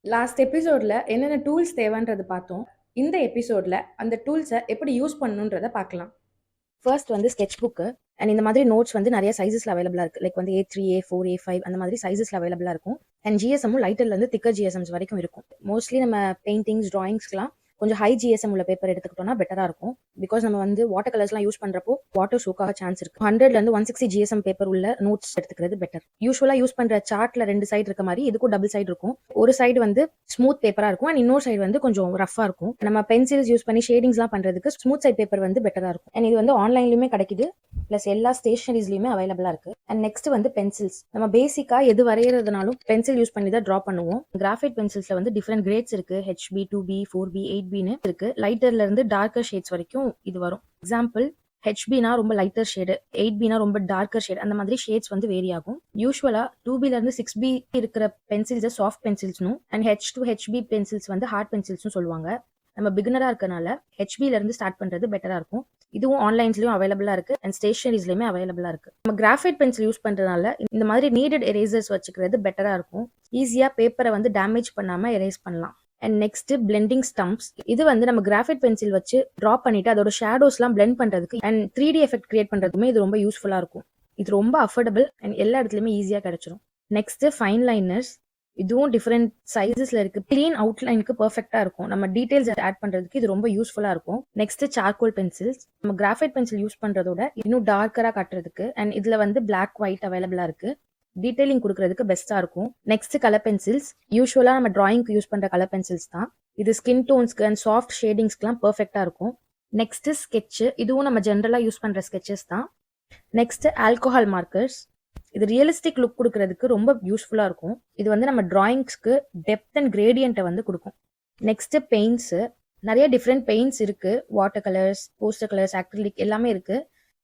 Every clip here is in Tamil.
லாஸ்ட் எபிசோட்ல என்னென்ன டூல்ஸ் தேவைன்றது பார்த்தோம். இந்த எபிசோட்ல அந்த டூல்ஸை எப்படி யூஸ் பண்ணணுன்றத பார்க்கலாம். ஃபர்ஸ்ட் வந்து ஸ்கெட்ச் புக்கு அண்ட் இந்த மாதிரி நோட்ஸ் வந்து நிறைய சைஸஸ்ல அவைலபிளா இருக்கு. லைக் வந்து A3, A4, A5 அந்த மாதிரி சைஸஸ்ல அவைலபிளா இருக்கும். அண்ட் ஜிஎஸ்எம்மும் லைட்டர்ல இருந்து திக்கர் ஜிஎஸ்எம்ஸ் வரைக்கும் இருக்கும். மோஸ்ட்லி நம்ம பெயிண்டிங்ஸ், டிராயிங்ஸ்க்குலாம் கொஞ்சம் ஹை ஜிஎஸ்எம் உள்ள பேப்பர் எடுத்துக்கிட்டோம்னா பெட்டரா இருக்கும். பிகாஸ் நம்ம வந்து வாட்டர் கலர்ஸ்லாம் யூஸ் பண்றப்போ வாட்டர் சோக் ஆக சான்ஸ் இருக்கு. 100ல இருந்து 160 ஜிஎஸ்எம் பேப்பர் உள்ள நோட்ஸ் எடுத்துக்கிறது பெட்டர். யூஸ்வலா யூஸ் பண்ற சார்ட்ல 2 சைடு இருக்க மாதிரி இதுக்கும் டபுள் சைடு இருக்கும். ஒரு சைடு வந்து ஸ்மூத் பேப்பரா இருக்கும் அண்ட் இன்னொரு சைடு வந்து கொஞ்சம் ரஃபா இருக்கும். நம்ம பென்சில்ஸ் யூஸ் பண்ணி ஷேடிங்ஸ்லாம் பண்றதுக்கு ஸ்மூத் சைட் பேப்பர் வந்து பெட்டரா இருக்கும். அண்ட் இது வந்து ஆன்லைன்லயுமே கிடைக்குது, பிளஸ் எல்லா ஸ்டேஷனரிஸ்லயுமே அவைலபிளா இருக்கு. அண்ட் நெக்ஸ்ட் வந்து பென்சில்ஸ். நம்ம பேசிக்கா எது வரையறதுனாலும் பென்சில் யூஸ் பண்ணி தான் டிரா பண்ணுவோம். கிராஃபைட் பென்சில்ஸ்ல வந்து டிஃபரெண்ட் கிரேட்ஸ் இருக்கு. HB, 2B, 4B, 8Bன்னு இருக்கு. லைட்டர்ல இருந்து டார்க்கர் ஷேட்ஸ் வரைக்கும் இது வரும். எக்ஸாம்பிள், HBனா ரொம்ப லைட்டர் ஷேடு, 8Bனா ரொம்ப டார்க்கர் ஷேட், அந்த மாதிரி ஷேட்ஸ் வந்து வேரி ஆகும். யூஸ்வலா 2Bல இருந்து 6B இருக்கிற பென்சில்ஸ் சாஃப்ட் பென்சில்ஸ்னும் அண்ட் H2, HB பென்சில்ஸ் வந்து ஹார்ட் பென்சில்ஸ்னு சொல்லுவாங்க. நம்ம பிகினரா இருக்கனால HBல இருந்து ஸ்டார்ட் பண்றது பெட்டரா இருக்கும். இதுவும் ஆன்லைன்ஸ்லயும் அவைலபிளா இருக்கு அண்ட் ஸ்டேஷனரிஸ்லயுமே அவைலபிளா இருக்கு. நம்ம கிராஃபைட் பென்சில் யூஸ் பண்றதுனால இந்த மாதிரி நீடட் எரேசர்ஸ் வச்சுக்கிறது பெட்டரா இருக்கும். ஈஸியா பேப்பரை வந்து டேமேஜ் பண்ணாம எரேஸ் பண்ணலாம். And next blending stumps. இது வந்து நம்ம கிராஃபைட் பென்சில் வச்சு டிரா பண்ணிட்டு அதோட ஷேடோஸ்லாம் பிளெண்ட் பண்றதுக்கு அண்ட் 3D எஃபெக்ட் கிரியேட் பண்றதுக்குமே இது ரொம்ப யூஸ்ஃபுல்லா இருக்கும். இது ரொம்ப அஃபோர்டபுள் அண்ட் எல்லா இடத்துலயுமே ஈஸியா கிடைச்சிரும். Next fine liners. இதுவும் டிஃப்ரெண்ட் சைஸஸ்ல இருக்கு. கிளீன் அவுட்லைனுக்கு பெர்ஃபெக்ட்டா இருக்கும். நம்ம டீடைல்ஸ் ஆட் பண்றதுக்கு இது ரொம்ப யூஸ்ஃபுல்லா இருக்கும். Next charcoal pencils. நம்ம கிராஃபைட் பென்சில் யூஸ் பண்றதோட இன்னும் டார்க்கரா காட்டுறதுக்கு அண்ட் இதுல வந்து பிளாக், ஒயிட் அவைலபிளா இருக்கு. டீடைலிங் கொடுக்கறதுக்கு பெஸ்டா இருக்கும். Next colour pencils. யூஸ்வலா நம்ம டிராயிங்க்கு யூஸ் பண்ற கலர் பென்சில்ஸ் தான். இது ஸ்கின் டோன்ஸ்க்கு அண்ட் சாஃப்ட் ஷேடிங்ஸ்க்குலாம் பெர்ஃபெக்ட்டா இருக்கும். Next sketch. இதுவும் நம்ம ஜென்ரலா யூஸ் பண்ற ஸ்கெச்சஸ் தான். Next alcohol markers. இது ரியலிஸ்டிக் லுக் கொடுக்கறதுக்கு ரொம்ப யூஸ்ஃபுல்லா இருக்கும். இது வந்து நம்ம டிராயிங்ஸ்க்கு டெப்த் அண்ட் கிரேடியன்ட்டை வந்து கொடுக்கும். Next paints. நிறைய டிஃப்ரெண்ட் பெயிண்ட்ஸ் இருக்கு. Water colours, poster colours, acrylic எல்லாமே இருக்கு.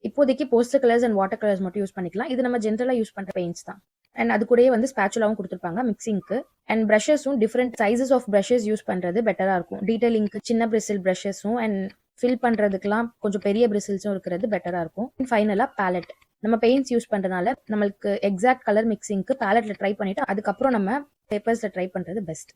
இப்போதைக்கு poster colours and water colours மட்டும் யூஸ் பண்ணிக்கலாம். இது நம்ம ஜென்ரலா யூஸ் பண்ற பெயிண்ட்ஸ் தான். அண்ட் அது கூடயே வந்து ஸ்பேச்சுலாவும் கொடுத்துருப்பாங்க மிக்சிங்க்கு. அண்ட் பிரஷஸும் different sizes of brushes use பண்றது பெட்டரா இருக்கும். டீடைலிங்க்கு சின்ன பிரிசில் பிரஷஸும் அண்ட் ஃபில் பண்றதுக்கெல்லாம் கொஞ்சம் பெரிய பிரிசில்ஸும் இருக்கிறது பெட்டரா இருக்கும். ஃபைனலா பேலட். நம்ம பெயிண்ட்ஸ் யூஸ் பண்றதுனால நம்மளுக்கு எக்ஸாக்ட் கலர் மிக்சிங்க்கு பேலட்ல ட்ரை பண்ணிட்டு அதுக்கப்புறம் நம்ம பேப்பர்ஸ்ல ட்ரை பண்றது பெஸ்ட்.